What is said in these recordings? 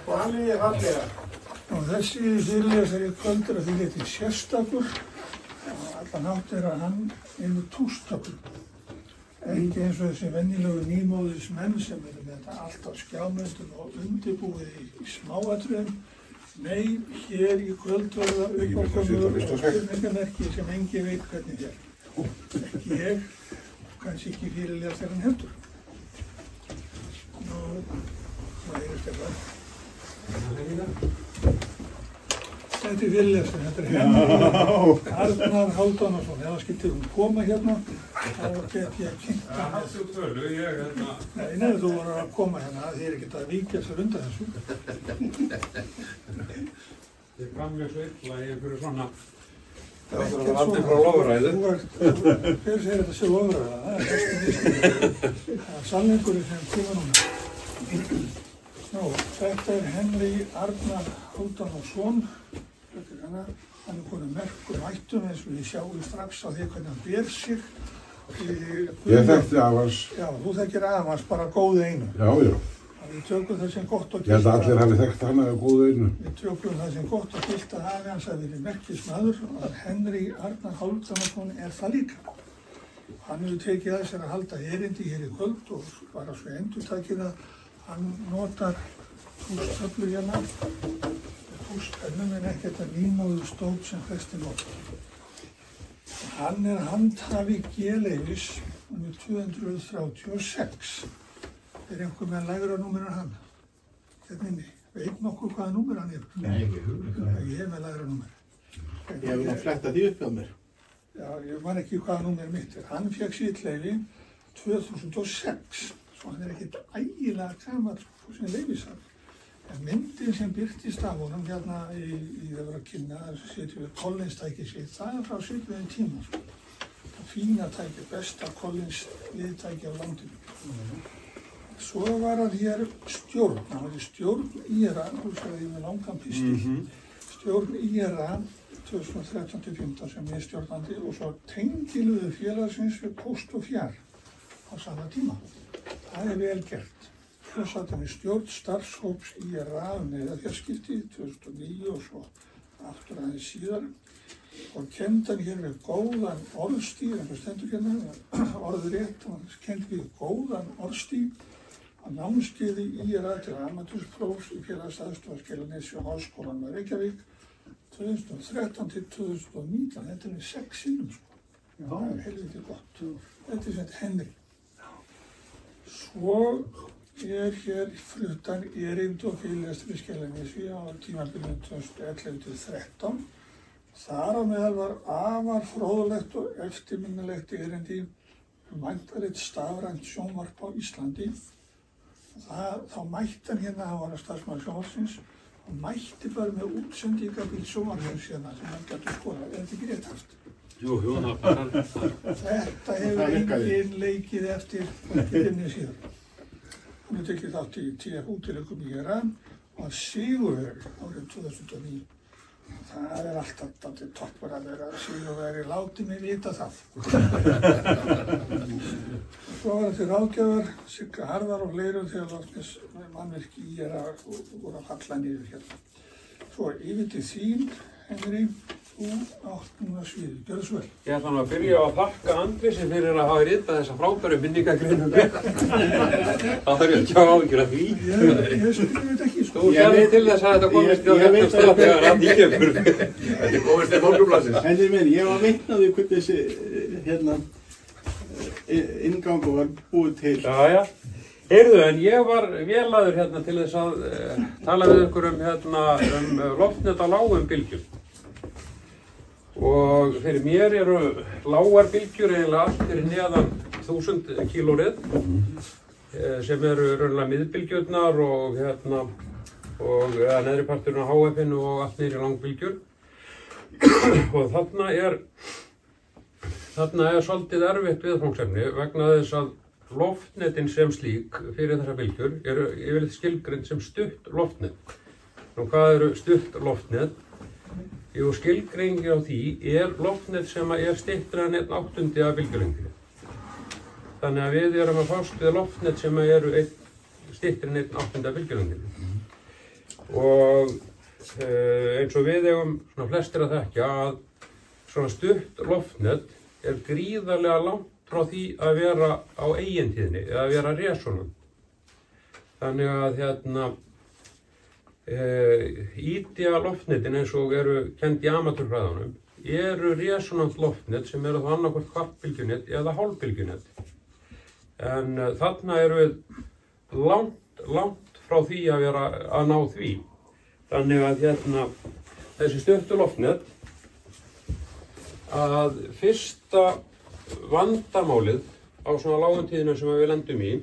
Halli, fallega. Og þessi fyrirlesari í kvöld að því leyti sérstakur og allan átt að hann með tústöflu. Ekki eins og þessi venjulegu nýmóðis menn sem með þetta allt á skjámyndum og undirbúið í smáatriðum. Nei, hér í kvöld verða uppákomur og spurningamerki sem engi veit hvernig er. Ekki ég, kannski ekki fyrirlesarinn heldur. Nú, hvað Stefán? Þetta fyrirlesarinn, þetta Henry Arnar Hálfdanarson. Ef það skyldi koma hérna, þá get ég kynnt hann. Það haldi út tölu, ég hérna... Nei, þú voru að koma hérna, þið ekkert að víkja sér undan þessu. Ég kann mér svo illa í einhverju svona... Það var aldrei frá lofræðu. Hver segir þetta sé lofræða? Það bestu misskilningur. Það sannleikurinn sem kemur núna. Nú, þetta Henry Arnar Hálfdanarson. Hann komið merkum ættum eins og ég sjáum strax á því hvernig hann ber sig. Ég þekkti Avans. Já, þú þekkir Avans, bara góðu einu. Já. Við tökum það sem gott og gilt. Ég held að allir hafi þekkt hann að góðu einu. Við tökum það sem gott og gilt að hafi hans að verið merkismaður og að Henry Arnar Hálfdanarson það líka. Hann hefur tekið að sér að halda erindi hér í kvöld og bara svo endurtakið að hann notar tústöflur hérna. Túspennum en ekkert að nýmóður stóp sem flestir notar. Hann handhafi G-leyfis númer 236. Einhver með lægra númer en hann. Hérna inni. Veit nokkuð hvaða númer hann er? Nei, ekki hugmynd. Ég með lægra númer. Ég hef nú flettað því upp á mér. Já, ég man ekki hvaða númer mitt er. Hann fékk sitt leyfi 2006. Svo hann er ekkert ægilega gamall sem leyfisar. En myndin sem birtist af honum hérna í það var að kynna, þess að setja við Collins-tæki sitt, það er frá svipuðum tíma. Það fína tæki, besta Collins-liðtæki á landinu. Svo var hann hér stjórn, hann var í stjórn IRA, þú sagði ég með langan pistil, stjórn IRA 2013-15 sem er stjórnandi og svo tengiluðu félagsins við Póst og Fjár á sama tíma. Það er vel gert. Svo satt hann í stjórn starfshóps IRA neyðarfjarskipti 2009 og svo aftur aðeins síðar og kenndi hann hér við góðan orðstíl, einhver stendur hérna, orður rétt, hann kenndi við góðan orðstíl á námskeiði IRA til amatúrsprófs í félagsaðstoð Skelanesi og Háskólanum í Reykjavík 2013 til 2019, þetta er 6 sinnum sko. Það er helviti gott. Þetta er sem Henry. Svo er hér fluttan erindi og fyrirlestur í Skelanesi á tímabilinu 2011-13. Þar á meðal var afar fróðlegt og eftirminnilegt erindi væntanlegt stafrænt sjónvarp á Íslandi. Þá mætti hann hérna, hann var að starfsmaður sjónvarpsins, og mætti bara með útsendingabíl sjónvarpsins hérna sem hann gæti skoða. Er þetta ekki rétt haft? Jú, það bara... Þetta hefur enginn leikið eftir inni síðan. Hann hefur tekið þátt í TF-útileikum í Iran og hann sigurvegari árið 2009. Það er alltaf toppur að vera sigurvegari, láti mig vita það. Svo var þetta ráðgjafar, Sigga Harðar og fleirum þegar látnis mannverki í voru að falla niður hérna. Svo yfir til þín, Henry. Þú átt núna sviðið, gjörðu svo vel. Ég ætla nú að byrja á að þakka Andrisi fyrir að hafa ritað þessa frábæru minningagreinum með. Það þarf ég að tjá áhyggjur af því. Ég veit ekki sko. Þú sérði til þess að þetta komist á þetta stað þegar hann í kemur. Þetta komist í morgunblaðsins. Henry minn, ég var vitnaði hvernig þessi inngangu var búið til. Já. Heyrðu, en ég var vélaður hérna til þess að tala við ykkur um loftnet á lágum bylgjum. Og fyrir mér eru lágar bylgjur eiginlega allt fyrir neðan 1000 kílórið sem eru raunlega miðbylgjurnar og neðri parturinn á HF-inu og allt niður í langbylgjur. Og þarna er svolítið erfitt viðfangsefni vegna þess að loftnetin sem slík fyrir þessar bylgjur eru yfirleitt skilgreind sem stutt loftnet. Nú hvað eru stutt loftnet? Jú, skilgreining á því er loftnet sem er styttra en 1/8 af bylgjulengdinni. Þannig að við erum að fást við loftnet sem eru styttri en 1/8 af bylgjulengdinni. og eins og við eigum svona flestir að þekkja að svona stutt loftnet er gríðarlega langt frá því að vera á eigintíðni eða að vera resonant. Þannig að ídja loftnetin eins og eru kennd í amatörfræðunum eru resonant loftnet sem eru þá annarkvort kvartbylgjunet eða hálfbylgjunet. En þarna eru við langt frá því að ná því. Þannig að þessi stuttu loftnet að fyrsta vandamálið á svona lágum tíðinu sem við lendum í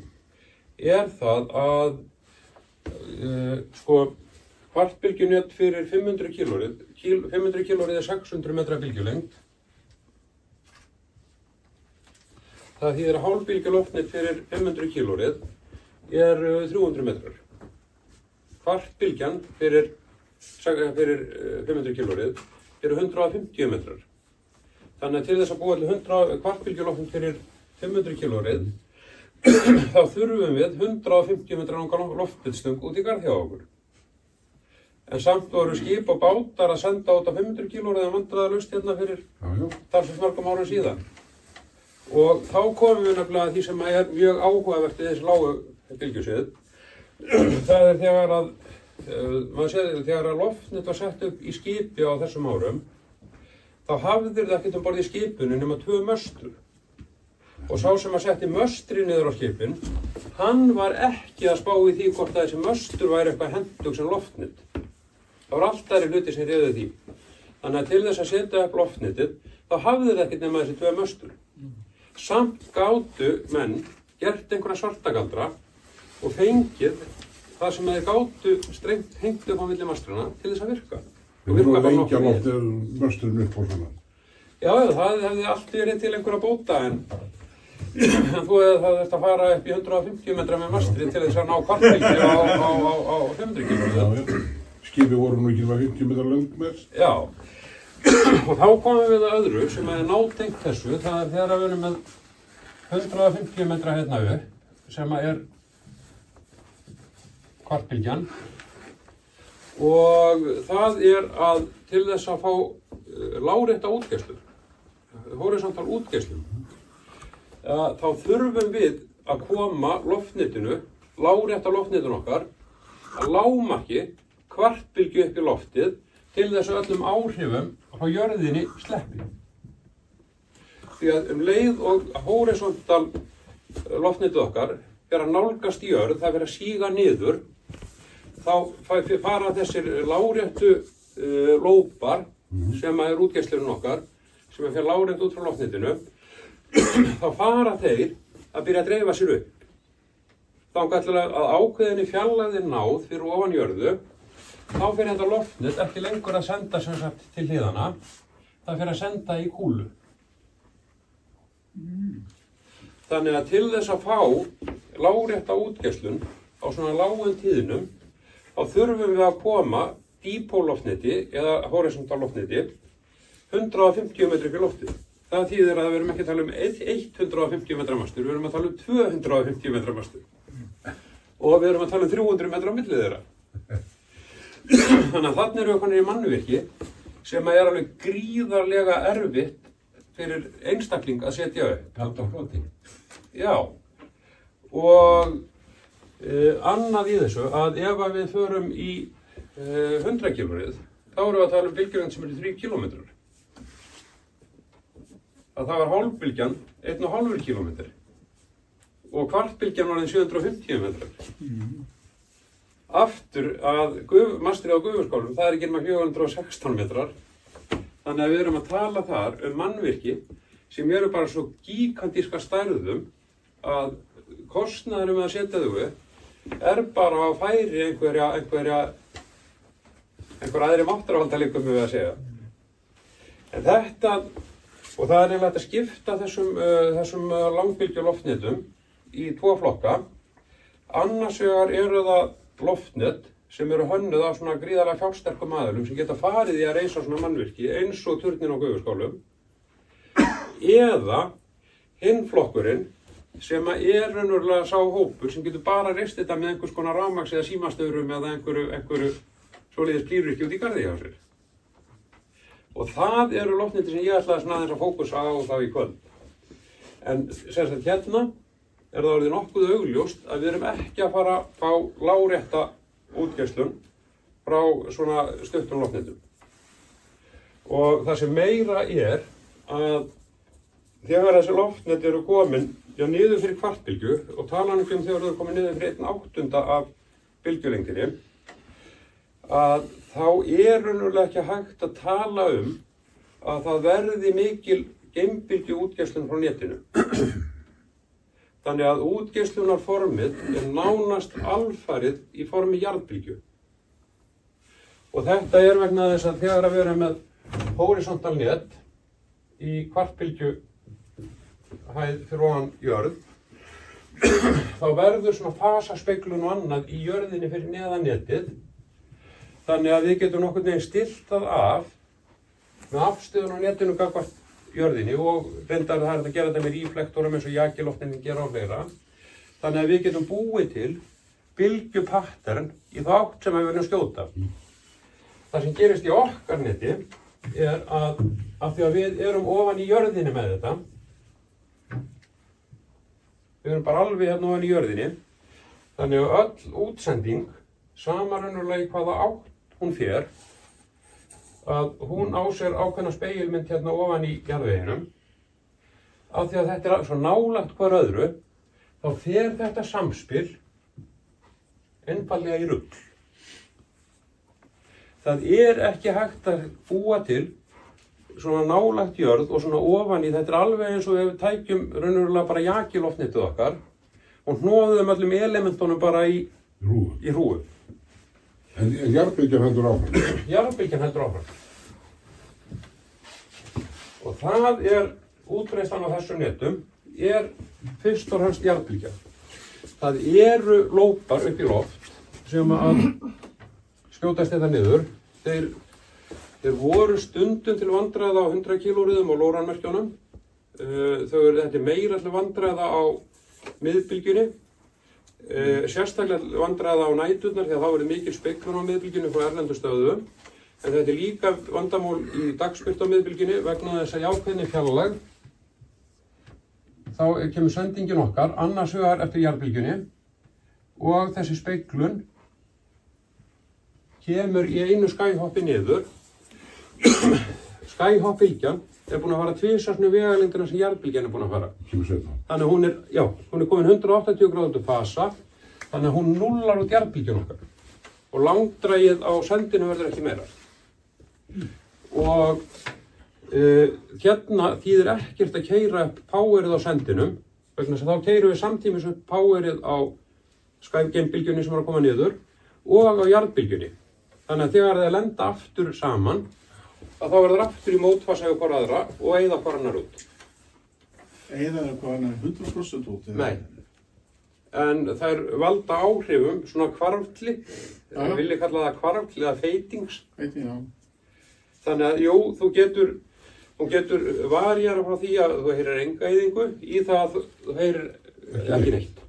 er það að kvartbylgjunet fyrir 500 kilórið, 500 kilórið er 600 metra bylgjulengd. Það þýðir að hálfbylgjuloftnet fyrir 500 kilórið er 300 metrar. Kvartbylgjan fyrir 500 kilórið eru 150 metrar. Þannig að til þess að búa til 100 kvartbylgjuloftnet fyrir 500 kilórið þá þurfum við 150 metrar langa loftbylstöng út í garð hjá okkur. En samt voru skip og bátar að senda út á 500 kilórið en vandræðalaust fyrir talsvert mörgum árum síðan. Og þá komum við nefnilega að því sem er mjög áhugavert í þessi lágu bylgjusvið. Það er þegar að loftnet var sett upp í skipi á þessum árum, þá hafðir það ekkert borð í skipinu nema 2 möstur. Og sá sem að setti möstri niður á skipin, hann var ekki að spá í því hvort að þessi möstur væri eitthvað hentug sem loftnet. Það var allt aðrir hluti sem réðu því. Þannig að til þess að setja upp loftnetið, þá hafði það ekkert nema þessi 2 möstur. Samt gátu menn gert einhverja svartagaldra og fengið það sem þeir gátu strengt hengt upp á milli mastrana til þess að virka. Við vorum að lengja mösturinn upp á svona. Já, það hefði allt verið til einhverja bóta en þú hefði þurft að fara upp í 150 metra með mastri til þess að ná kvartbylgju á 500 kilómetra. Skipi voru nú ekki 50 metra löng mest. Já, og þá komum við að öðru sem er nátengt þessu. Það er þegar við erum með 150 metra hérna upp sem er kvartbylgjan og það er að til þess að fá lárétta útgeislun, horisontal útgeislun, þá þurfum við að koma loftnetinu, lárétta loftnetinu okkar, að lágmarki kvartbylgju upp í loftið til þess að öllum áhrifum frá jörðinni sleppi. Því að leið og horisontal loftnetið okkar fer að nálgast jörð, það fer að síga niður, þá fara þessir láréttu lópar sem er útgeislunum okkar, sem fer lárétt út frá loftnetinu, þá fara þeir að byrja að dreifa sér upp. Þangað til að ákveðinni fjarlægð náð fyrir ofan jörðu, þá fer þetta loftnet ekki lengur að senda sem sagt til hliðana, það fer að senda í kúlu. Þannig að til þess að fá lárétta útgeislun á svona lágum tíðnum, þá þurfum við að koma dipólloftneti eða horisontal loftneti 150 metri fyrir loftið. Það þýðir að við erum ekki að tala um 150 metra mastur, við erum að tala um 250 metra mastur. Og við erum að tala um 300 metra á milli þeirra. Þannig að þarna erum við konir í mannvirki sem er alveg gríðarlega erfitt fyrir einstakling að setja upp. Halda á floti. Já, og annað í þessu að ef að við förum í 100 kilórið, þá erum við að tala um bylgjulengd sem er 3 kilometrar. Að það var hálfbylgjan 1,5 kilometr og kvartbylgjan var 750 metrar. Aftur að mastrið á Gufurskálum, það er ekki nema 416 metrar. Þannig að við erum að tala þar mannvirki sem eru bara svo gigantíska stærðum að kostnaður að setja þau upp bara á færi einhverja aðri máttarvaldalikum við að segja. En þetta, og það er eiginlega að skipta þessum langbylgjuloftnetum í 2 flokka. Annars vegar eru það loftnet sem eru hönnuð af svona gríðarlega fjársterkum aðilum sem geta farið í að reisa svona mannvirki eins og turnin á Gufurskálum, eða hinn flokkurinn sem er raunverulega sá hópur sem getur bara reist þetta með einhvers konar rafmagns eða símastöðrum eða einhverju svoleiðis plýrvirki út í garði hjá sér. Og það eru loftneti sem ég ætlaði svona aðeins að fókusa á þá í kvöld. En sem sagt hérna er það orðið nokkuð augljóst að við erum ekki að fara að fá lárétta útgeislun frá svona stuttum loftnetum. Og það sem meira er að þegar þessi loftnet eru komin niður fyrir kvartbylgju og talan þegar þau eru komin niður fyrir 1/8 af bylgjulengdinni, að þá er raunverulega ekki hægt að tala að það verði mikil geimbylgju útgeislun frá netinu. Þannig að útgeislunarformið er nánast alfarið í formi jarðbylgju. Og þetta er vegna þess að þegar við erum með horisontal net í kvartbylgju hæð fyrir ofan jörð, þá verður svona fasaspeglun og annað í jörðinni fyrir neðan netið. Þannig að við getum nokkurn veginn stillt það af með afstöðun á netinu gagnvart jörðinni og reyndar það er að gera þetta með ríflektorum eins og jakiloftinni gera á fleira. Þannig að við getum búið til bylgjupattern í þá átt sem við viljum skjóta. Það sem gerist í okkar neti er að því að við erum ofan í jörðinni með þetta, við erum bara alveg hérna ofan í jörðinni, þannig að öll útsending, sama raunverulega í hvaða átt hún fer, að hún á sér ákveðna spegilmynd hérna ofan í jarðveginum. Af því að þetta er svo nálægt hver öðru, þá fer þetta samspil einfaldlega í rugl. Það er ekki hægt að búa til svona nálægt jörð og svona ofan í, þetta er alveg eins og við tækjum raunverulega bara jakiloftnetið okkar og hnoðum öllum elementunum bara í hrúgu. En jarðbylgjan heldur áfram? Jarðbylgjan heldur áfram. Og það er útbreiðslan á þessum netum, er fyrst og fremst jarðbylgja. Það eru lópar upp í loft sem að skjótast þetta niður. Þeir voru stundum til vandræða á 100 kílóriðum á lóranmerkjónum. Þetta er meira til vandræða á miðbylgjunni. Sérstaklega vandræða á næturnar því að þá verður mikil speglun á miðbylgjunni frá erlendu stöðum. En þetta er líka vandamál í dagsbirtu á miðbylgjunni vegna þess að í ákveðinni fjarlægð þá kemur sendingin okkar annars vegar eftir jarðbylgjunni og þessi speglun kemur í einu skæhoppi niður. Skæhoppbylgjan er búin að fara tvisvarsnu vegalengdina sem jarðbylgjan er búin að fara. Þannig að hún er komin 180 gráður til fasa, þannig að hún núllar út jarðbylgjan okkar. Og langdrægið á sendinu verður ekki meira. Og hérna þýðir ekkert að keyra upp powerið á sendinum, vegna þess að þá keyrum við samtímis upp powerið á skæfgeimbylgjunni sem er að koma niður og á jarðbylgjunni. Þannig að þegar þeir lenda aftur saman, að þá verður aftur í mótfasa hjá hvora aðra og eyða hvora annar út. Eyða hvora annar 100% út? Nei. En þær valda áhrifum, svona hvarfli, við viljum kalla það hvarfli eða feitings. Feiting, já. Þannig að, jú, þú getur varjara frá því að þú heyrir enga eyðingu í það að þú heyrir ekki neitt.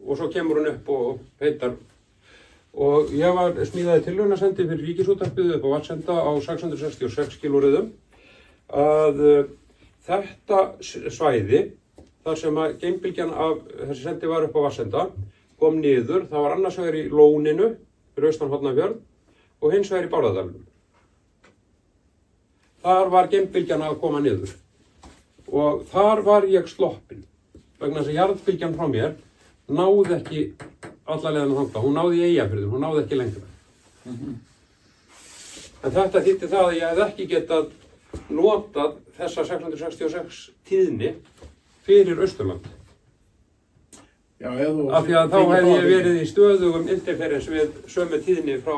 Og svo kemur hún upp og heitar. Og ég var smíðaði tilraunasendi fyrir Ríkisútvarpið upp á Vatnsenda á 666 kílóriðum að þetta svæði, þar sem að geimbylgjan af þessi sendi var upp á Vatnsenda, kom niður. Það var annars vegar í Lóninu, fyrir austan Hornafjörð, og hins vegar í Bárðardalnum. Þar var geimbylgjan að koma niður. Og þar var ég sloppinn, vegna þess að jarðbylgjan frá mér náði ekki alla leiðina þangað. Hún náði í Eyjafjörðinn, hún náði ekki lengra. En þetta þýddi það að ég hefði ekki getað notað þessa 666 tíðni fyrir Austurland. Já, af því að þá hefði ég verið í stöðugum interferens við sömu tíðni frá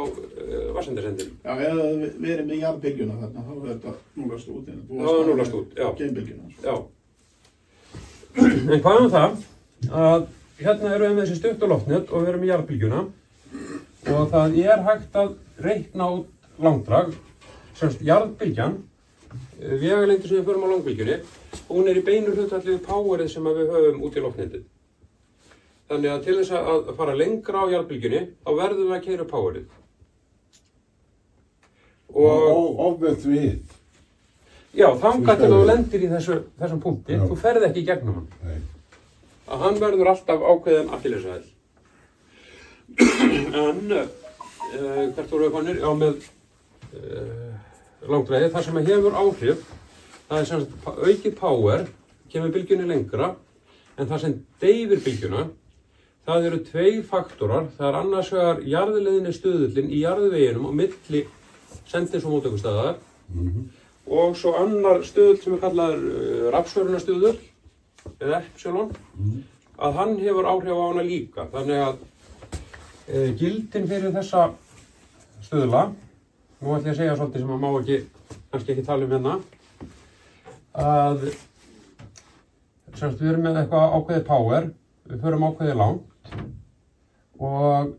Vatnsendasendinum. Já, eða verið með jarðbylgjuna þarna, þá er þetta núlast út. Það var núlast út, já. Geimbylgjuna. Já. En hvað það? Að hérna erum við með þessi stuttuloftnet og við erum í jarðbylgjuna og það er hægt að reikna út langdrag. Semst jarðbylgjan, vegalengdir sem við förum á langbylgjunni, hún er í beinu hlutfalli við powerið sem við höfum út í loftnetið. Þannig að til þess að fara lengra á jarðbylgjunni, þá verðum við að keyra powerið. Og ofveitt við hitt. Já, þangað til þú lendir í þessum punkti, þú ferð ekki í gegnum hann. Nei. Að hann verður alltaf ákveðin akkillesarhæll. En hvert voru við konir? Já, með langdræði, það sem hefur áhrif, það er sem sagt aukið power, kemur bylgjunni lengra, en það sem deyfir bylgjuna, það eru 2 faktorar, það er annars vegar jarðleiðinni stuðullin í jarðveginum á milli sendis- og móttökustaðar og svo annar stuðull sem er kallaður rafsvörunarstuðull eða epsilon, að hann hefur áhrif á hana líka. Þannig að gildin fyrir þessa stuðla, nú ætlum ég að segja svolítið sem maður má kannski ekki tala hérna, að semst við erum með eitthvað ákveðið power, við förum ákveðið langt og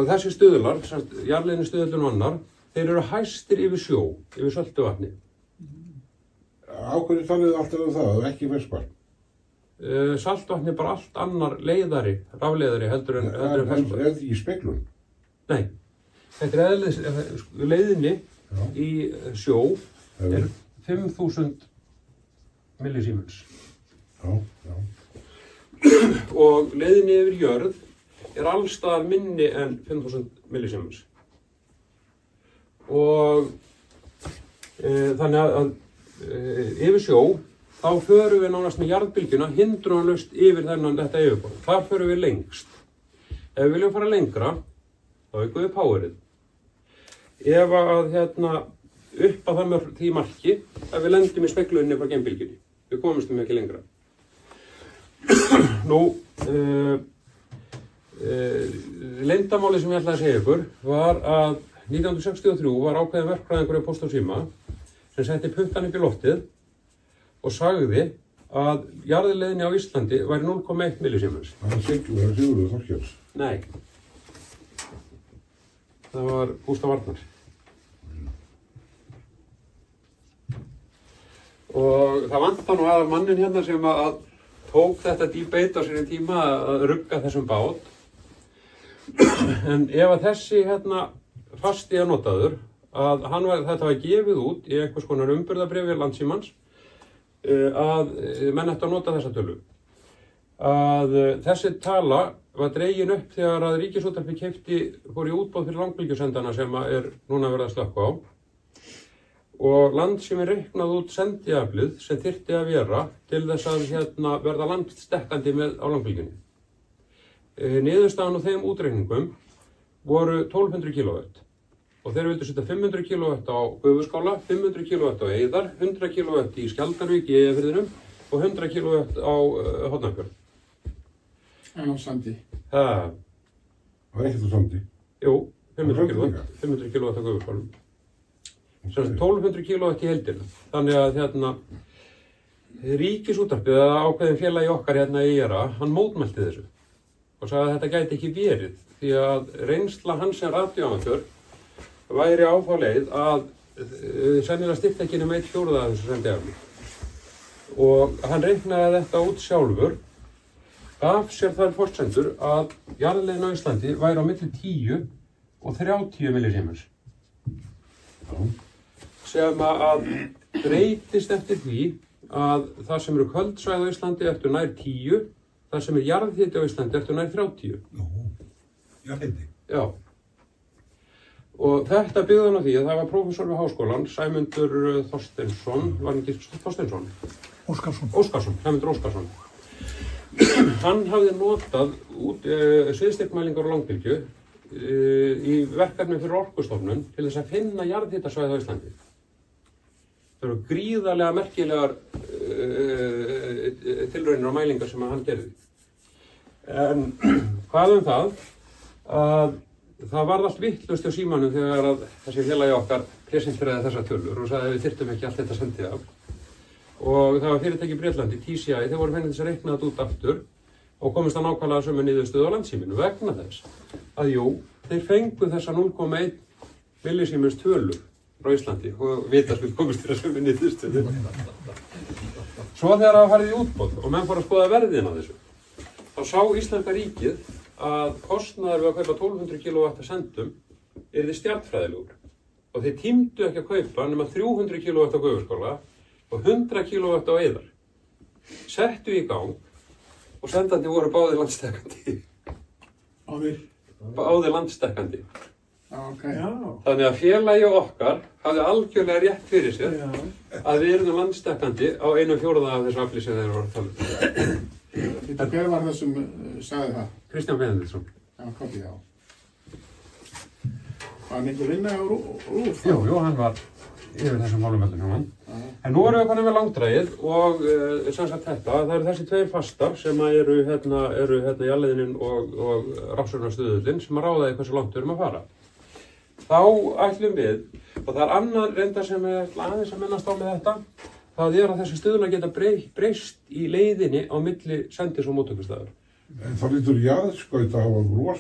þessi stuðlar, jarðleiðinni stuðullin og annar, þeir eru hæstir yfir sjó, yfir söltu vatni. Ákveðið talið alltaf það, ekki ferskvatn. Saltvatn er bara allt annar leiðari, rafleiðari heldur en ferskvatn. Er þetta í speglun? Nei, þetta er leiðinni í sjó er 5000 millisiemens. Já. Og leiðinni yfir jörð er allstaðar minni en 5000 millisiemens. Og þannig að yfir sjó, þá förum við nánast með jarðbylgjuna hindrunarlaust yfir þetta yfirborð. Þar förum við lengst. Ef við viljum fara lengra, þá aukum við powerið. Ef að upp að því marki, að við lendum í speglunni frá geimbylgjunni. Við komumstum ekki lengra. Nú, leyndamáli sem ég ætlaði að segja ykkur var að 1963 var ákveðin verkfræðingur í Póst og síma sem setti puttann upp í loftið og sagði að jarðleiðinni á Íslandi væri 0,1 millisiemens. Það var Sigurður Þorkels. Nei. Það var Gústaf Arnar. Og það vantar nú að mannin hérna sem að tók þetta debate á sinni tíma að rugga þessum bát. En ef að þessi fasti er notaður, að þetta var gefið út í einhvers konar umburðarbréfi Landssímans, að menn ættu að nota þessa tölu. Að þessi tala var dregin upp þegar að Ríkisútvarpið fór í útboð fyrir langbylgjusendana sem er núna verið að slökkva á. Og Landssíminn reiknaði út sendiaflið sem þyrfti að vera til þess að verða landstekkandi á langbylgjunni. Niðurstaðan á þeim útreikningum voru 1200 kW og þeir vildu setja 500 kW á Gufuskála, 500 kW á Eiðar, 100 kW í Skjaldarvík í Eyjafirðinum og 100 kW á Hornafjörð. En á Sandi? Það var ekkert á Sandi? Jú, 500 kW á Gufuskálum. 1200 kW í heildina. Þannig að Ríkisútvarpið eða ákveðin félagi okkar í ERA, hann mótmælti þessu og sagði að þetta gæti ekki verið því að reynsla hans sem radíóamatör væri á þá leið að sennilega styrkti ekki nema 1/4 af þessu sendiafli. Og hann reiknaði þetta út sjálfur, gaf sér þær forsendur að jarðleiðin á Íslandi væri á milli 10 og 30 millisiemens. Sem að breytist eftir því að það sem eru köldsvæði á Íslandi eftir nær 10, það sem er jarðhiti á Íslandi eftir nær 30. Jarðhiti? Já. Og þetta byggði á því að það var prófessor við háskólann, Sæmundur Þorsteinsson, var ekki Þorsteinsson? Óskarsson, Sæmundur Óskarsson. Hann hafði notað sviðstyrkmælingar og langbylgju í verkefni fyrir Orkustofnun til þess að finna jarðhitasvæði á Íslandi. Það eru gríðarlega merkilegar tilraunir og mælingar sem hann gerði. En hvað það? Að það varð allt vitlaust hjá Símanum þegar að þessi félagi okkar presenteraði þessar tölur og sagði að við þyrftum ekki allt þetta sendið af. Og það var fyrirtæki í Bretlandi, TCI, þeir voru fengið þess að reikna þetta út aftur og komist að nákvæmlega sömu niðurstöðu á Landssíminu vegna þess að jú, þeir fengu þessa 0,1 millisiemens tölur frá Íslandi og vitaskuld komist þér að sömu niðurstöðu. Svo þegar það farið í útboð og menn fór að skoða verðin á þessu, þá sá Íslenska ríkið að kostnaður við að kaupa 1200 kW sendum yrði stjarnfræðilegur. og þeir tímdu ekki að kaupa nema 300 kW á gufuskála og 100 kW á eyðar. Settu í gang og sendandi voru báðir landstekkandi. Báðir landstekkandi. Ok. Þannig að félagi okkar hafði algjörlega rétt fyrir sér að við erum landstekkandi á 1/4 af þessu afli sem þeir voru að tala um. Hver var það sem sagði það? Kristján Benediktsson. Já, koppi, já. Var mikil vinna á RÚV? Jú, hann var yfir þessum málum öllu saman. En nú erum við konum með langdrægið og sem sagt þetta, það eru þessi 2 fastar sem eru hérna jarðleiðnin og rafsögnarstöðullinn sem að ráða í hversu langt við erum að fara. Þá ætlum við, og það er annar reyndar sem er aðeins að minnast á með þetta, það er að þessi stöðlar geta breyst í leiðinni á milli sendis og móttökustæður. En það lítur jarðskaut að hafa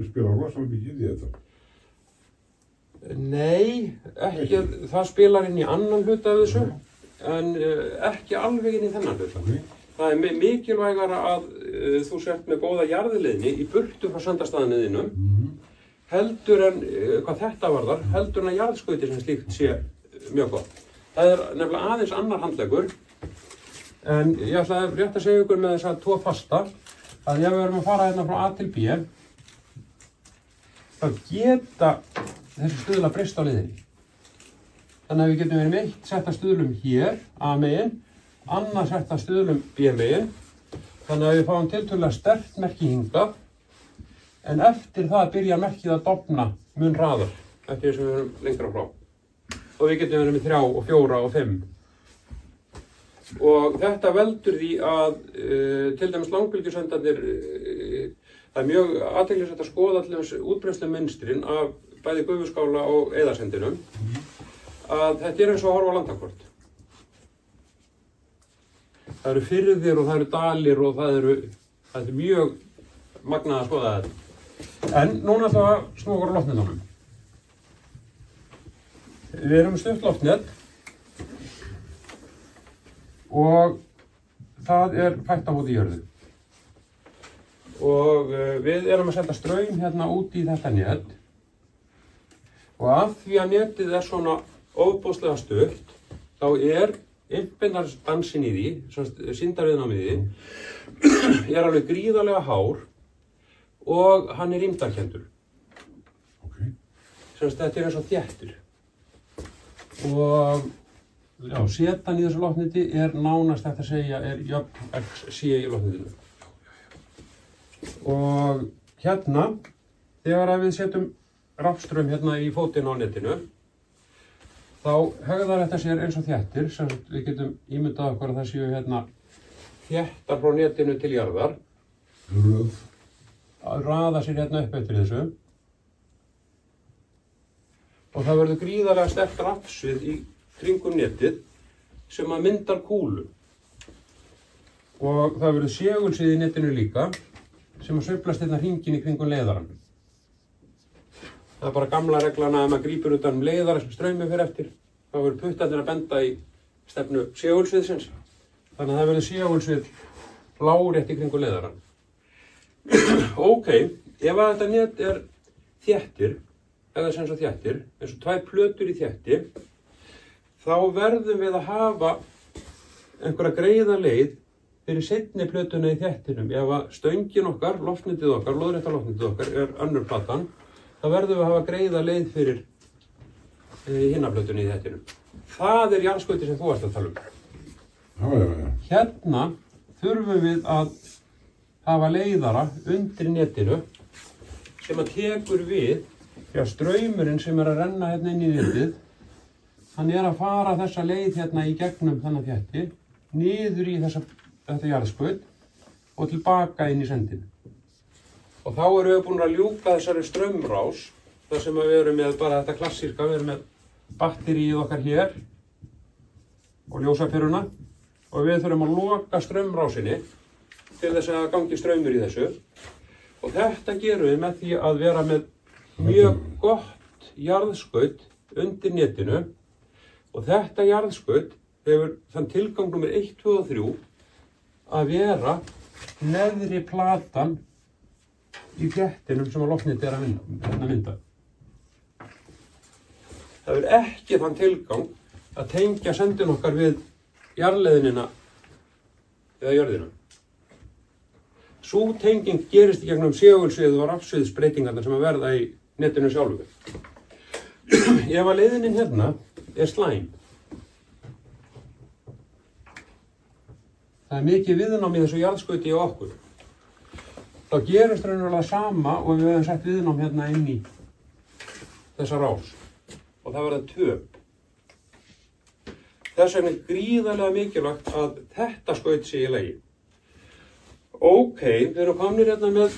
spila rosalega mikið í þetta. Nei, ekki, það spilar inn í annan hluta af þessu, en ekki alveg inn í þennan hluta. Það er mikilvægara að þú sért með góða jarðleiðni í burtu frá sendastaðinniðinum, heldur en, hvað þetta varðar, heldur en að jarðskauti sem slíkt sé mjög gott. Það er nefnilega aðeins annar handleggur, en ég ætla rétt að segja ykkur með þessa 2 fasta, að ef við erum að fara hérna frá A til B, þá geta þessi stuðlar breyst á leiðinni. Þannig að við getum verið með eitt sett af stuðlum hér, A megin, annað sett af stuðlum B megin, þannig að við fáum tiltölulega sterkt merki hingað, en eftir það byrjar merkið að dofna mun hraðar, eftir þess að við erum lengra frá. Og við getum verið með 3 og 4 og 5. Og þetta veldur því að til dæmis langbylgjusendarnir, það er mjög athyglisvert að skoða til dæmis útbreiðslumynstrin af bæði gufuskála og eyðarsendinum, að þetta er eins og að horfa á landakort. Það eru firðir og það eru dalir og það er mjög magnað að skoða þetta. En núna ætlum við að snúa okkur á loftnetunum. Við erum stutt loftnet og það er fætt á móti jörðu. Og við erum að setja straum hérna út í þetta net og af því að netið er svona ofboðslega stutt þá er innbeindardansinn í því, sýndarviðnámið í því, er alveg gríðarlega hár og hann er rýmdarkendur. Okay. Þetta er eins og þéttur. Og já, setan í þessu loftneti er nánast hægt að segja er jöfn XC í loftnetinu. Og hérna, þegar við setjum rafstraum hérna í fótinn á netinu, þá hegðar þetta sér eins og þéttir, sem við getum ímyndað okkur að það séu hérna þéttar frá netinu til jarðar. Röð. Að raða sér hérna upp eftir þessu. Og það verður gríðarlega sterkt rafsvið í kringum netið sem að myndar kúlu. Og það verður segulsvið í netinu líka sem að sveiflast hérna hringinn í kringum leiðarann. Það er bara gamla reglan að ef maður grípur utan leiðara sem straumur fyrir eftir, þá verður puttarnir að benda í stefnu segulsviðsins. Þannig að það verður segulsvið lárétt í kringum leiðarann. Ok, ef að þetta net er þéttir, eða sem svo þéttir, eins og 2 plötur í þétti, þá verðum við að hafa einhverja greiða leið fyrir seinni plötuna í þéttinum. Ef að stöngin okkar, loftnetið okkar, lóðrétta loftnetið okkar er önnur platan, þá verðum við að hafa greiða leið fyrir hinna plötuna í þéttinum. Það er jarðskauti sem þú ert að tala um. Já. Hérna þurfum við að hafa leiðara undir netinu sem að tekur við því að straumurinn sem er að renna hérna inn í netið, hann er að fara þessa leið hérna í gegnum þennan þétti, niður í þetta jarðskaut og tilbaka inn í sendinu. Og þá erum við búin að ljúka þessari straumrás, þar sem við erum með bara þetta klassíska, við erum með batteríið okkar hér og ljósaperuna og við þurfum að loka straumrásinni til þess að gangi straumur í þessu. Og þetta gerum við með því að vera með mjög gott jarðskaut undir netinu og þetta jarðskaut hefur þann tilgang númer 1, 2 og 3 að vera neðri platan í þéttinum sem að loftnetið er að mynda. Það er ekki þann tilgang að tengja sendin okkar við jarðleiðinina eða jörðina. Sú tenging gerist í gegnum segulsvið og rafsviðsbreytingarnar sem að verða í netinu sjálfu. Ef að leiðinin hérna er slæm, það er mikið viðnám í þessu jarðskauti á okkur, þá gerist raunverulega sama og við höfum sett viðnám hérna inn í þessa rás og það verða töp. Þess vegna er gríðarlega mikilvægt að þetta skaut sé í lagi. Ok, við erum komnir hérna með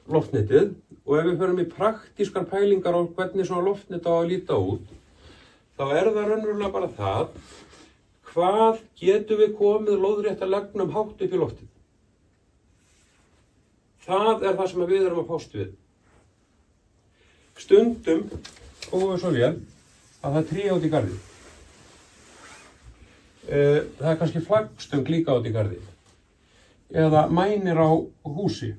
loftnetið og ef við förum í praktískar pælingar á hvernig svona loftnet á að líta út, þá er það raunverulega bara það, hvað getum við komið lóðrétt að legnum hátt upp í loftið? Það er það sem við erum að fást við. Stundum komum við svo vel að það er tré út í garði. Það er kannski flaggstöng líka út í garði. Eða mænir á húsi.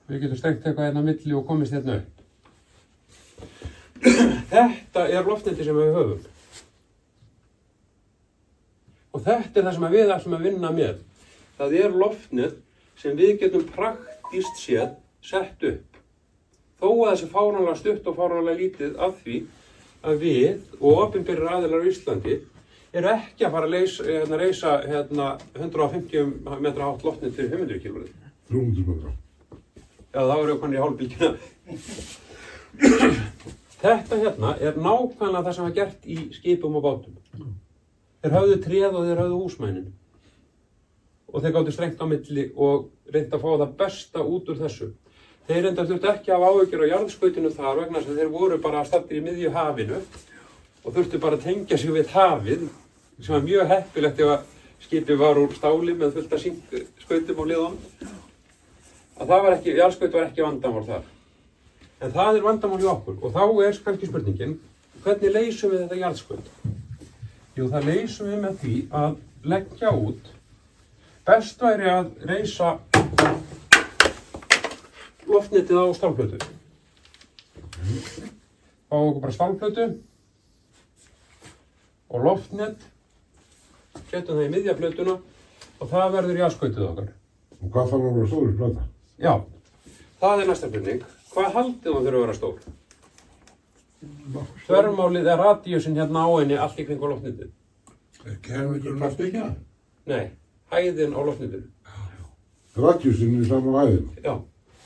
Við getum strengt eitthvað hérna á milli og komist hérna upp. Þetta er loftneti sem við höfum. Og þetta er það sem við ætlum að vinna með. Það er loftnet sem við getum praktískt séð sett upp. Þó að þessi fáránlega stutt og fáránlega lítið af því að við og opinberir aðilar á Íslandi eru ekki að fara að reisa 150 metra hátt loftnet fyrir 500 km. 300 metra. Já, það eru konir í hálfbylgjuna. Þetta hérna er nákvæmlega það sem var gert í skipum og bátum. Þeir höfðu tréð og þeir höfðu húsmænin. Og þeir gátu strengt á milli og reynt að fá það besta út úr þessu. Þeir reyndar þurftu ekki að hafa áhyggjur á jarðskautinu þar vegna þess að þeir voru bara staddir í miðju hafinu og þurftu bara að tengja sig við hafið, sem var mjög heppilegt ef að skipið var úr stáli með fullt af skautum og liðum. Að það var ekki, jarðskaut var ekki vandamál þar. En það er vandamál í okkur og þá er kannski spurningin, hvernig leysum við þetta jarðskaut? Jú, það leysum við með því að leggja út. Best væri að reisa loftnetið á stálplötu. Fá okkur bara stálplötu og loftnet, setjum það í miðja plötuna og það verður jarðskautið okkar. Og hvað þarf að vera stór plata? Já, það er næsta spurning. Hvað haldið hún þurfa að vera stór? Þvermálið er radíusinn hérna á henni allt í kringu loftnetið. Kemur ekki kraftbyggja? Nei, hæðin á loftnetinu. Radíusinn í sama hæðin? Já,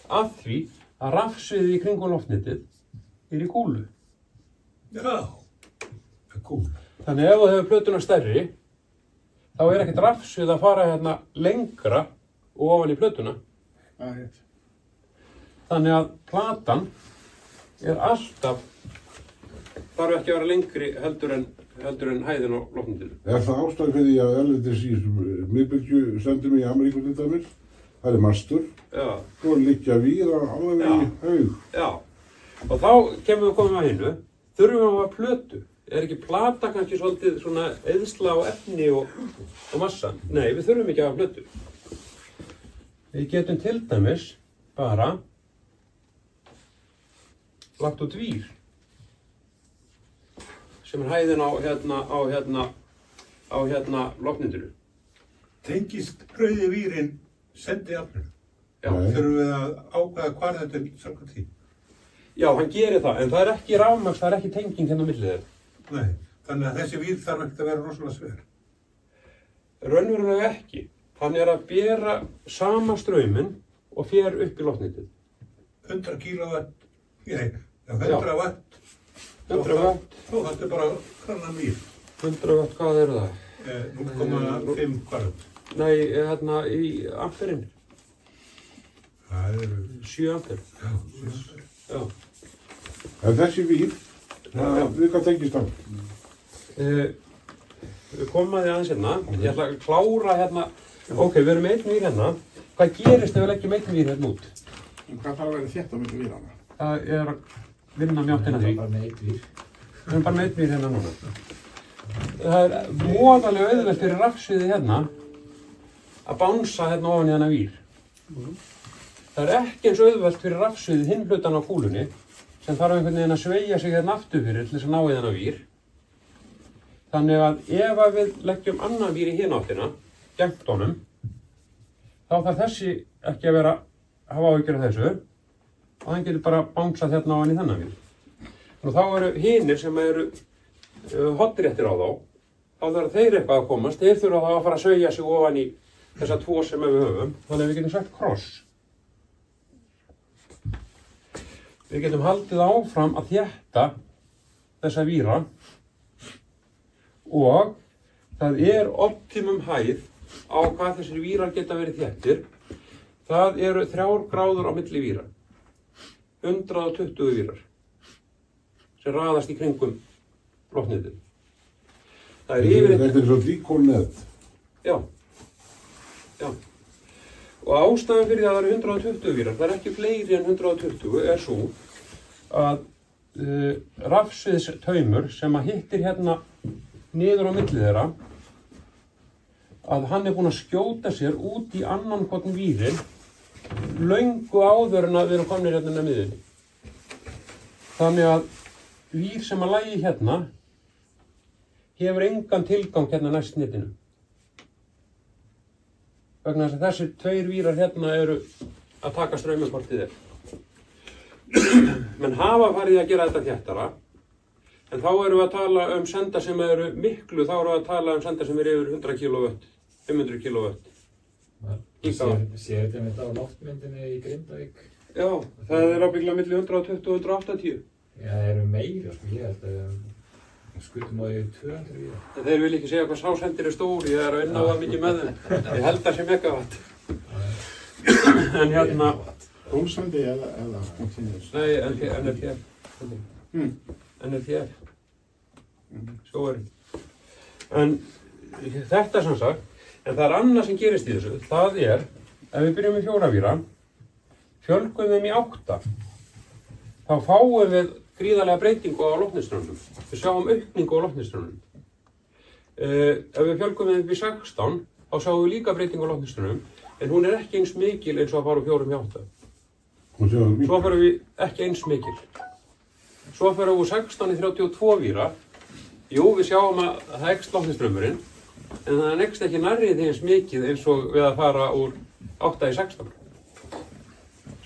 af því að rafsviðið í kringu loftnetið er í kúlu. Já, það er kúl. Þannig ef þú hefur plötuna stærri, þá er ekkert rafsvið að fara hérna lengra og ofan í plötuna. Það er rétt. Þannig að platan er alltaf, þarf ekki að vera lengri heldur en hæðin á loftnetinu. Er það ástæð fyrir því að erlendis í miðbylgju sendum í Ameríku til dæmis? Það er mastur. Já. Svo liggja víða alveg í haug. Já. Og þá komum við að hinnu, þurfum við að hafa plötu. Er ekki plata kannski svolítið svona eyðsla á efni og massa? Nei, við þurfum ekki að hafa plötu. Við getum til dæmis bara lagt út vír sem er hæðin á loftnetinu. Tengist rauði vírinn sendiaflinu? Já. Þurfum við að ákveða hvar þetta er samkvæmt því? Já, hann gerir það, en það er ekki rafmagns, það er ekki tenging hérna á milli þeirra. Nei, þannig að þessi vír þarf ekkert að vera rosalega sver. Raunverulega ekki. Hann er að bera sama strauminn og fer upp í loftnetið. 100 kilowatt, nei, 100 watt. 100 watt. Þá þetta er bara hrannan vír. 100 watt, hvað eru það? 0,5 kvart. Nei, hérna í amperinn. Það eru 7 amper. Já. En þessi vír, við hvað tengist á? Við komum að því aðeins hérna. Ég ætla að klára hérna. Ok, við erum með einn vír hérna. Hvað gerist ef við leggjum einn vír hérna út? En hvað þarf að vera þétt á milli vírana? Það er að vinna mjáttina því. Við erum bara með einn vír hérna núna. Það er voðalega auðvelt fyrir rafsviðið hérna að bánsa hérna ofan í hana vír. Það er ekki eins auðvelt fyrir rafsviðið hinn hlutan á kúlunni sem þarf einhvern veginn að sveigja sig hérna aftur fyrir til þess að ná í þennan vír. Þannig að ef að við leggjum annan vír í hina áttina, gegnt honum, þá þarf þessi ekki að hafa áhyggjur af þessu og hann getur bara bánsað hérna á hann í þennan vír. Nú þá eru hinir sem eru hotréttir á þá þarf þeir eitthvað að komast, þeir þurfa þá að fara að sveigja sig ofan í þessa tvo sem við höfum, þannig að við getum sagt kross. Við getum haldið áfram að þétta þessa víra og það optimum hæð á hvað þessir vírar geta verið þéttir. Það eru 3 gráður á milli víra, 120 vírar sem raðast í kringum loftnetið. Það er yfirleitt... Þetta er svo díkólnet. Já. Og ástæðan fyrir að það eru 120 vírar, það er ekki fleiri en 120, er svo að rafsviðstaumur sem að hittir hérna niður á milli þeirra, að hann er búinn að skjóta sér út í annan hvorn vírin löngu áður en að við erum komnir hérna með miðunni. Þannig að vír sem að lægi hérna hefur engan tilgang hérna næst netinu. Vegna þess að þessir 2 vírar hérna eru að taka strauminn hvort þið er. Menn hafa farið að gera þetta þéttara, en þá erum við að tala um senda sem eru miklu, þá erum við að tala um senda sem eru yfir 100 kW, 500 kW. Sér þetta með þetta á loftmyndinni í Grindavík? Já, það er ábyggilega milli 120 og 180. Já, það eru meira, ég held að skutum á því 200 víra. En þeir vil ekki segja hvað sásendir er stóri, ég er að vinna á það mikið með þeim. Ég held það sé megawatt. En hérna... Rúmsandi eða continuous? Nei, NRTF. NRTF. Sjóurinn. En þetta sem sagt, en það er annað sem gerist í þessu. Það er, ef við byrjum með 4 víra, fjölgum þeim í 8, þá fáum við gríðarlega breytingu á loftnesströmmum. Við sjáum aukningu á loftnesströmmum. Ef við fjölgum þeim upp í 16, þá sjáum við líka breytingu á loftnesströmmum, en hún er ekki eins mikil eins og að fara úr 4 í 8. Svo fyrir við ekki eins mikil. Svo fyrir við úr 16 í 32 víra. Jú, við sjáum að það ekst loftnesströmmurinn, en það ekst ekki nærri því eins mikið eins og við að fara úr 8 í 16.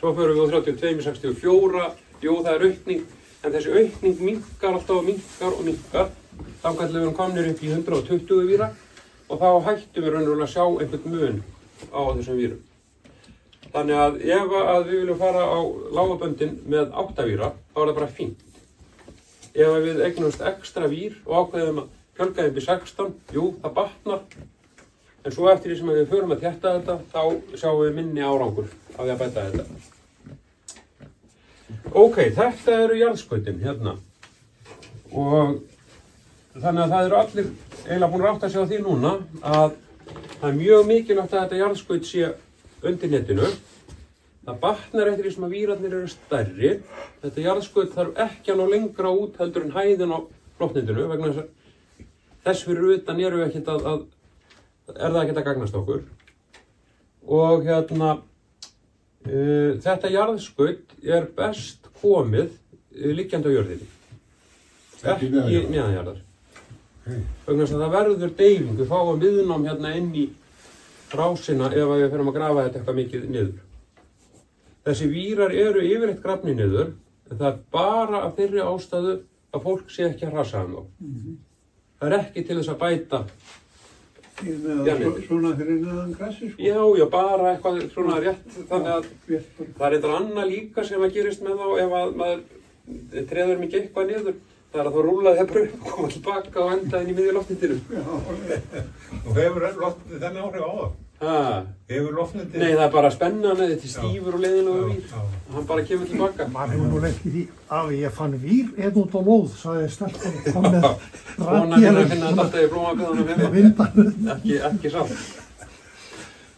Svo fyrir við úr 32 í 64. Jú, það er aukning, en þessi aukning minnkar alltaf og minnkar. Þangað til við erum komnir upp í 120 víra og þá hættum við raunverulega að sjá einhvern mun á þessum vírum. Þannig að ef að við viljum fara á lágaböndin með 8 víra, þá er það bara fínt. Ef við eignumst ekstra vír og ákveðum að fjölga þeim í 16, jú, það batnar. En svo eftir því sem við förum að þétta þetta, þá sjáum við minni árangur á því að bæta þetta. Ok, þetta eru jarðskautin hérna. Og þannig að það eru allir eiginlega búin að átta sig á því núna að það er mjög mikilvægt að þetta jarðskaut sé undir netinu. Það batnar eftir því sem að vírarnir eru stærri. Þetta jarðskaut þarf ekki að ná lengra út heldur en hæðin á loftnetinu vegna þess fyrir utan eru við ekkert er það ekkert að gagnast okkur. Og hérna, þetta jarðskaut er best komið liggjandi á jörðinni. Ekki neðanjarðar. Vegna þess að það verður deyfing, við fáum viðnám hérna inn í rásina ef við fyrir að grafa þetta eitthvað mikið niður. Þessi vírar eru yfirleitt grafnir niður, en það er bara af þeirri ástæðu að fólk sé ekki að rasa um þá. Það er ekki til þess að bæta Svona fyrir neðan grassi, sko? Já, bara eitthvað svona rétt, þannig að það er eitthvað annað líka sem að gerist með þá ef að maður treður mikið eitthvað niður. Það er að þá rúla þeir bröð og koma tilbaka og enda inn í miðju loftnetinu. Og hefur loftnetið þennan áhrif á það? Hefur loftnetið? Nei, það er bara spennan eða til stífur og leiðinlega vír. Hann bara kemur tilbaka. Man hefur nú lengt í því að ég fann vír einn út á lóð, sagði stelpan, kom með Svona finna þetta alltaf í blómabeðunum ekki sátt.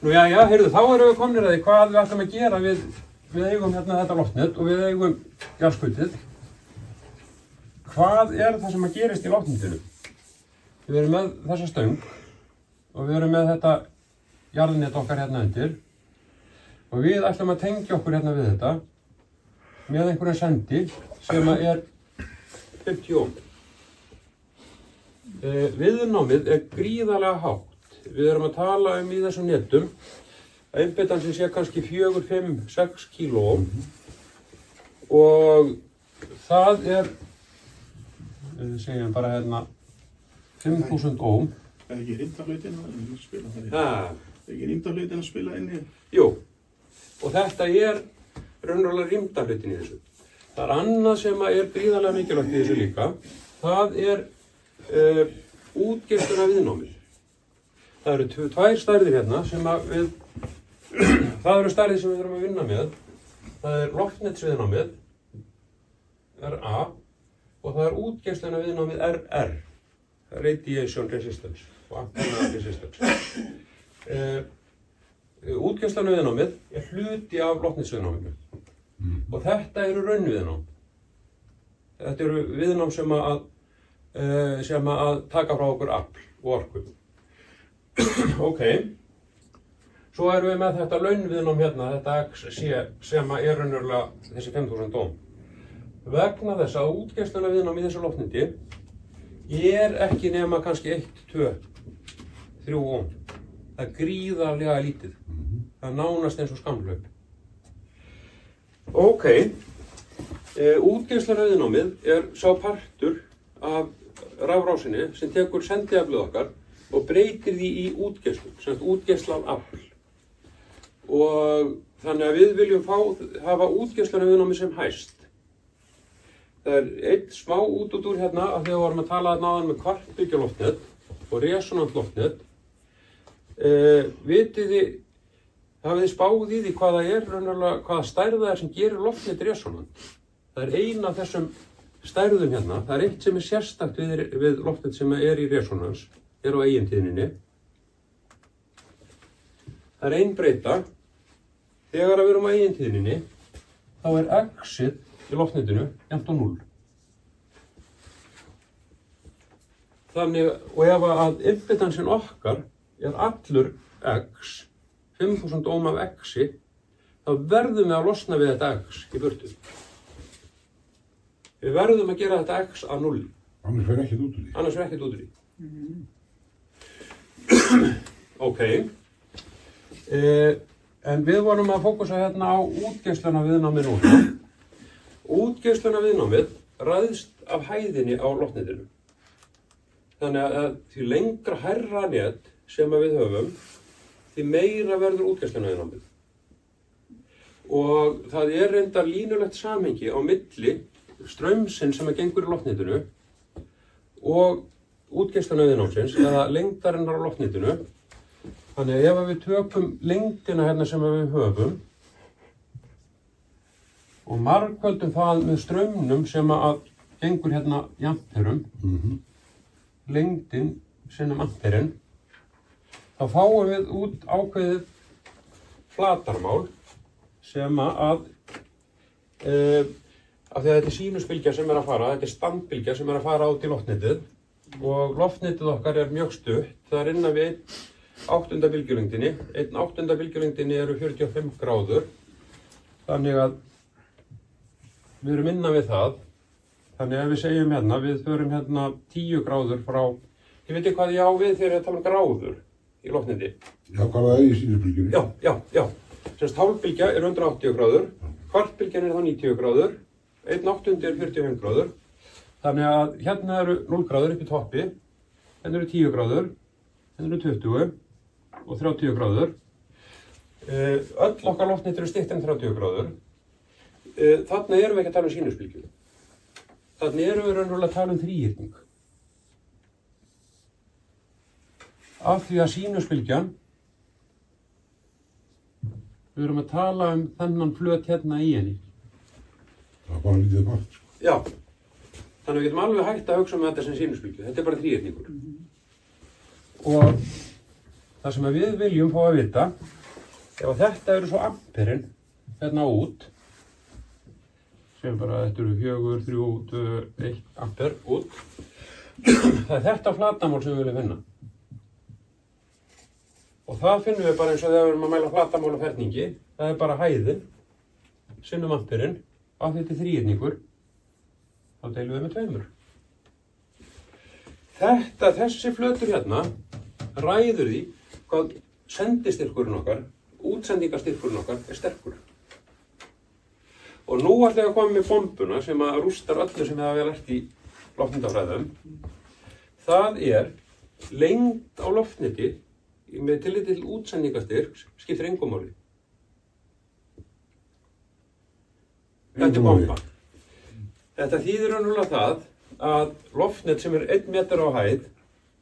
Nú já, heyrðu, þá erum við komnir að því hvað við ætlum að gera við eigum hérna þetta loftnet og við eigum jarðskautið. Hvað er það sem að gerist í loftnetinu? Við erum með þessa stöng og við erum með þetta jarðnet okkar hérna undir og við ætlum að tengja okkur hérna við þetta með einhverja sendi sem er 50 ohm. Viðnámið er gríðarlega hátt. Við erum að tala í þessum netum að einbeitansin sé kannski 4, 5, 6 kílóohm og það er, segjum bara hérna, 5000 ohm. Er ekki rýmdarhlautin að spila það í? Er ekki rýmdarhlautin að spila inn í? Jú, og þetta er raunverulega rýmdarhlautin í þessu. Það er annað sem er gríðarlega mikilvægt í þessu líka. Það er útgeislun af viðnámið. Það eru tvær stærðir hérna sem það eru stærðir sem við þurfum að vinna með. Það er loftnetsviðnámið, RA, og það er útgeislun af viðnámið, RR, Radiation Resistance og Antenna Resistance. Útgeislun af viðnámið er hluti af loftnetsviðnáminu og þetta eru raunviðnám. Þetta eru viðnám sem að taka frá okkur afl og orku. Ok, svo erum við með þetta launviðnám hérna, þetta XC sem er raunverulega þessi 5000 ohm. Vegna þess að útgeislunarviðnám í þessu loftneti er ekki nema kannski 1, 2, 3 ohm. Það er gríðarlega lítið. Það er nánast eins og skammhlaup. Ok, útgeislunarviðnámið er sá partur af rafrásinni sem tekur sendiaflið okkar og breytir því í útgeislun, sem sagt útgeislan afl. Og þannig að við viljum hafa útgeislunarviðnámið sem hæst. Það er einn smá úr hérna af því að við vorum að tala náðan með kvartbylgjaloftnet og resonantloftnet. Hafið þið spáð í því hvað það er, hvaða stærð það er sem gerir loftnet resonant? Það er ein af þessum stærðum hérna. Það er eitt sem er sérstakt við loftnet sem er í resonans, er á eigintíðninni. Það er ein breyta. Þegar við erum á eigintíðninni, þá er X-ið í loftnetinu jafnt á 0. Þannig, og ef að impedansin okkar er allur X, 5000 ohm af X-i, þá verðum við að losna við þetta X í burtu. Við verðum að gera þetta X að 0. Annars verður ekkert út úr því. Annars verður ekkert út úr því. Ok. En við vorum að fókusa hérna á útgeislunarviðnámið núna. Útgeislunarviðnámið ræðst af hæðinni á loftnetinu. Þannig að því lengra hærra net sem við höfum, því meira verður útgeislunarviðnámið. Og það er reyndar línulegt samhengi á milli straumsinn sem gengur í loftnetinu og útgeislunarviðnámsins eða lengdarinnar á loftnetinu. Þannig að ef við tökum lengdina hérna sem við höfum og margföldum það með straumnum sem gengur hérna í amperum, lengdin sinnum amperin, þá fáum við út ákveðið flatarmál sem af því að þetta er sínusbylgja sem er að fara, þetta er standbylgja sem er að fara út í loftnetið og loftnetið okkar er mjög stutt. Það er innan við 1/8 bylgjulengdinni. 1/8 bylgjulengdinni eru 45 gráður. Þannig að við erum innan við það. Þannig að við segjum hérna, við förum hérna 10 gráður frá, ég veit ekki hvað ég á við þegar ég tala gráður í loftneti. Já, hvað það í sínusbylgjunni? Já. Semst hálfbylgja er 180 gráður, kvartbylgjan er þá 90 gráður, 1/8 er 45 gráður. Þannig að hérna eru 0 gráður upp í toppi, hérna eru 10 gráður, hérna eru 20 og 30 gráður. Öll okkar loftnet eru styttri en 30 gráður. Þarna erum við ekki að tala sínusbylgju. Þarna erum við raunverulega að tala þríhyrning. Af því að sínusbylgjan, við erum að tala þennan flöt hérna í henni. Það bara lítið part. Já. Þannig við getum alveg hægt að hugsa þetta sem sínusbylgju. Þetta bara þríhyrningur. Og það sem við viljum fá að vita, ef þetta eru svo amperin hérna út, sem bara þetta eru 4, 3, 2, 1 amper út, það er þetta flatarmál sem við viljum finna. Og það finnum við bara eins og þegar við erum að mæla flatarmál á ferningi, það er bara hæðin, sinnum amperin, að þetta er þríhyrningur, þá deilum við með 2. Þessi flötur hérna ræður því hvað sendistyrkurinn okkar, útsendingarstyrkurinn okkar er sterkur. Og nú ætla ég að koma með bombuna sem að rústar öllu sem það hafa lært í loftnetafræðum. Það er lengd á loftneti með tilliti til útsendingarstyrks skiptir engu máli. Þetta er bomba. Þetta þýðir raunverulega það að loftnet sem er 1 meter á hæð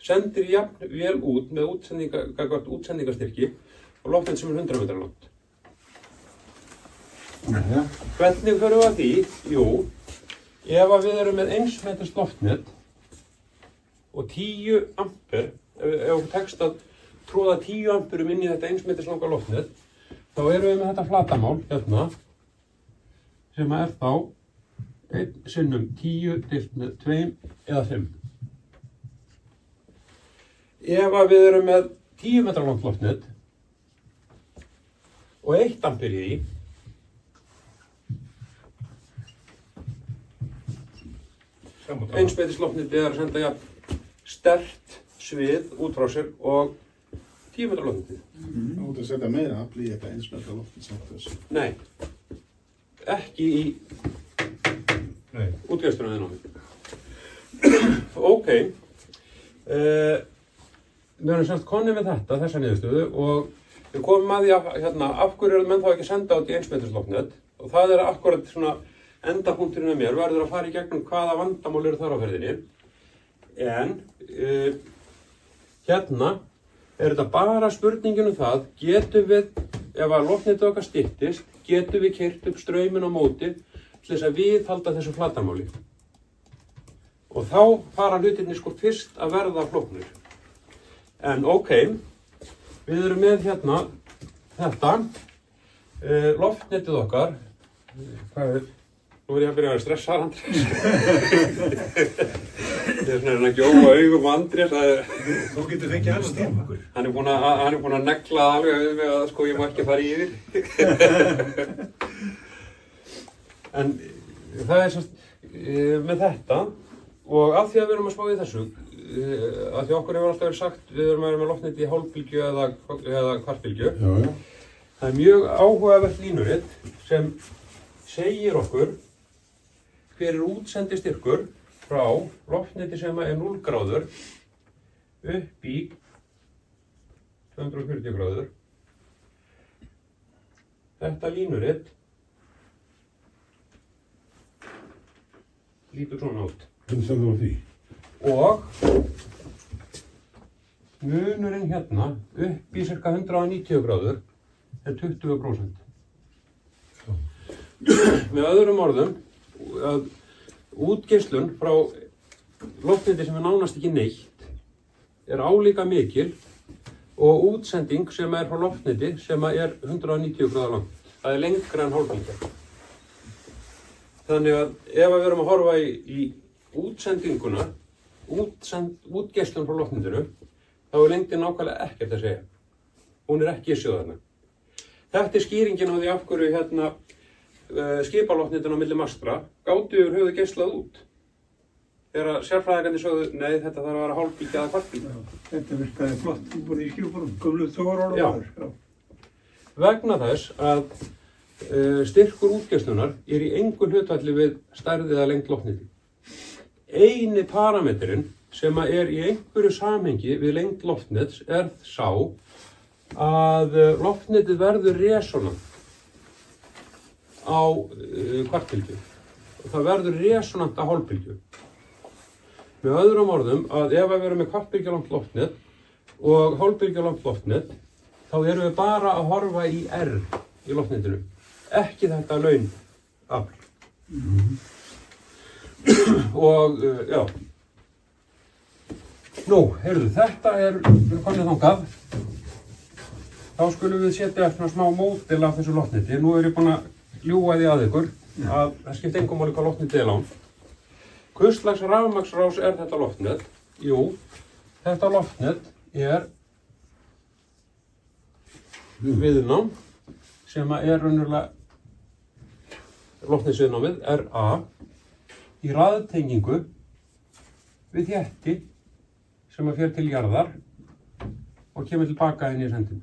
sendir jafn vel út með útsendingarstyrki og loftnet sem er 100 metra langt. Hvernig förum við að því? Jú, ef við erum með 1 meters loftnet og 10 ampere, ef við tekst að tróða 10 amperum inn í þetta 1 meters langa loftnet, þá erum við með þetta flatamál hérna, sem er þá 1 sinnum 10 deilt með 2 eða 5. Ef við erum með 10 metra langt loftnet og 1 ampere í, eins meters loftneti er að senda jafn sterkt svið út frá sér og 10 metra loftneti. Þú ert að setja meira afl í þetta 1 metra loftnet samt þessu. Nei, ekki í útgeistunum þinn á mig. Ok, við erum semst konið með þetta, þessa niðurstöðu, og við komum að því að hérna, af hverju eru menn þá ekki að senda át í 1 meters loftnet, og það er akkurat svona endapunkturinn af mér, verður að fara í gegnum hvaða vandamál eru þar á ferðinni. En hérna er þetta bara spurningin um það, getum við, ef að loftnetið okkar styttist, getum við keyrt upp strauminn á móti til þess að viðhalda þessu flatarmáli. Og þá fara hlutirnir sko fyrst að verða flóknir. En ok, við erum með hérna þetta, loftnetið okkar, hvað er? Nú er ég að byrja að stressa Andrés. Ég er svona að gjófa augum Andrés. Þú getur fengið hann stemmingur. Hann er búinn að negla alveg við mig að sko ég má ekki fara yfir. En það er sérst með þetta, og af því að við erum að spá í þessu, af því okkur hefur alltaf verið sagt, við erum að vera með loftnet í hálfbylgju eða kvartbylgju. Það er mjög áhugavert línuritt sem segir okkur hver er útsendistyrkur frá loftneti sem er 0 gráður upp í 240 gráður. Þetta línuritt lítur svona út. Hvernig stendur á því? Og munurinn hérna upp í cirka 190 gráður er 20%. Með öðrum orðum, að útgeislun frá loftneti sem er nánast ekki neitt er álíka mikil og útsending sem er frá loftneti sem er 190 gráður langt. Það er lengra en hálfbylgja. Þannig að ef við erum að horfa í útsendinguna, útgeislun frá loftnetinu, þá er lengdin nákvæmlega ekkert að segja. Hún er ekki í sjóðarna. Þetta er skýringin á því af hverju hérna skipaloftnetin á milli mastra gátu yfir höfuð geislað út. Þegar sérfræðingarnir sögðu, nei, þetta þarf að vera hálfbylgja eða kvartbylgja. Þetta virkaði flott úr í skipunum, gömlu tógarorðar. Já. Vegna þess að styrkur útgeislunar er í engu hlutfalli við stærð eða lengd loftneti. Eini parametrinn sem er í einhverju samhengi við lengd loftnets er sá að loftnetið verður resonant á kvartbylgju og það verður resonant á hálfbylgju. Með öðrum orðum að ef við erum með kvartbylgjulangt loftnet og hálfbylgjulangt loftnet þá erum við bara að horfa í R í loftnetinu, ekki þetta launafl. Og já. Nú, heyrðu, þetta er komið þangað. Þá skulum við setja svona smá módel af þessu loftneti. Nú er ég búinn að ljúga því að ykkur að það skiptir engum máli hvað loftnetið er langt. Hvers slags rafmagnsrás er þetta loftnet? Jú, þetta loftnet er viðnám sem er raunverulega loftnetsviðnámið, RA, í raðtengingu við þétti sem að fer til jarðar og kemur tilbaka inn í sendin.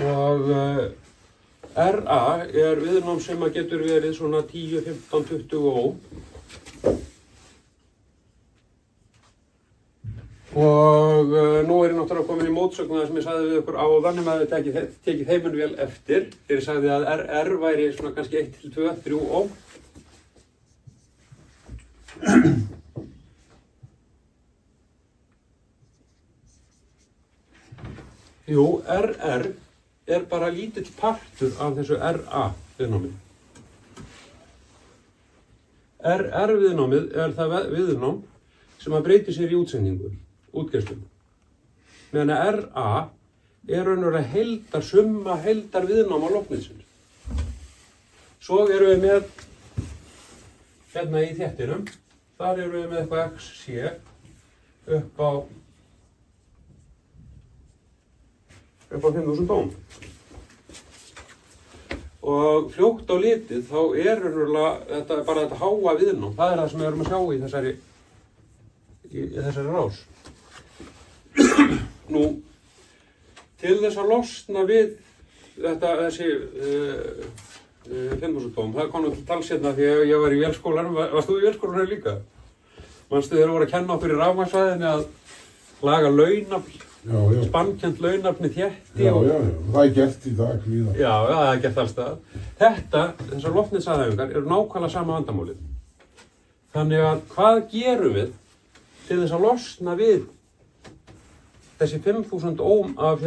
Og RA viðnám sem að getur verið svona 10, 15, 20 ohm. Og nú ég náttúrulega komin í mótsögn það sem ég sagði við ykkur áðan ef að þið tekið heimun vel eftir. Þegar ég sagði að RR væri svona kannski 1 til 2, 3 ohm. Jú, RR bara lítill partur af þessu RA viðnámi. RR viðnámið það viðnám sem að breyti sér í útsendingu, útgeislun. Meðan að RA raunverulega summa heildar viðnám á loftnetsins. Svo erum við með hérna í þéttinum, þar erum við með eitthvað XC upp á 5000 ohm. Og fljótt á litið þá raunverulega bara þetta háa viðnám, það það sem við erum að sjá í þessari rás. Nú, til þess að losna við þessi 5000 ohm, það kom til tals hérna því að ég var í vélskólanum. Varst þú í vélskólanum líka? Manstu þeir voru að kenna okkur í rafmagnsvæðinni að laga launafl, spannkennt launafni þétti. Já, það gert í dag víða. Já, það gert alls staðar. Þessar loftnetsæðingar eru nákvæmlega sama vandamálið. Þannig að hvað gerum við til þess að losna við þessi 5000 ohm af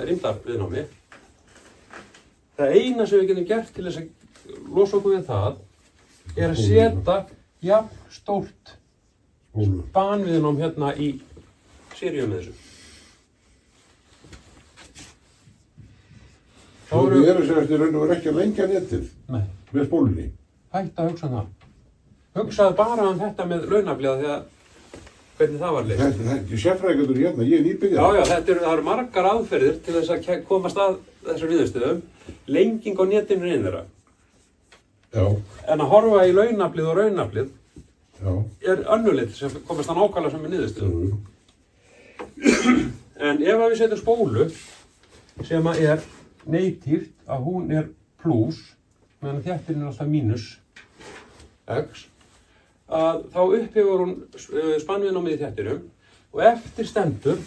rýmdarviðnámi? Það eina sem við getum gert til þess að losa okkur við það að setja jafn stórt spanviðnám hérna í seríu með þessu. Þú eru sem eftir raun og veru ekki að lengja netið með spólunni. Hætt að hugsa það. Hugsaðu bara þetta með launafliða því að hvernig það var leyst. Þetta er sérfræðingur hérna, ég nýbyrjar. Já, það eru margar aðferðir til þess að komast að þessar niðurstöðum. Lenging á netinu er einn þeirra. Já. En að horfa í launaflið og raunaflið önnur leið sem komast að nákvæmlega sem niðurstöðum. En ef við setjum spólu sem er neiktíft að hún er plús meðan þéttin er alltaf mínus x, að þá upphefur hún spannviðnámið í þéttinum og eftir stendur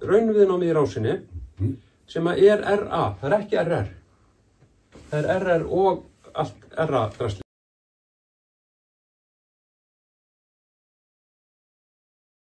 raunviðnámið í rásinni sem er RA, það er ekki RR. Það er RR og allt RA drasli.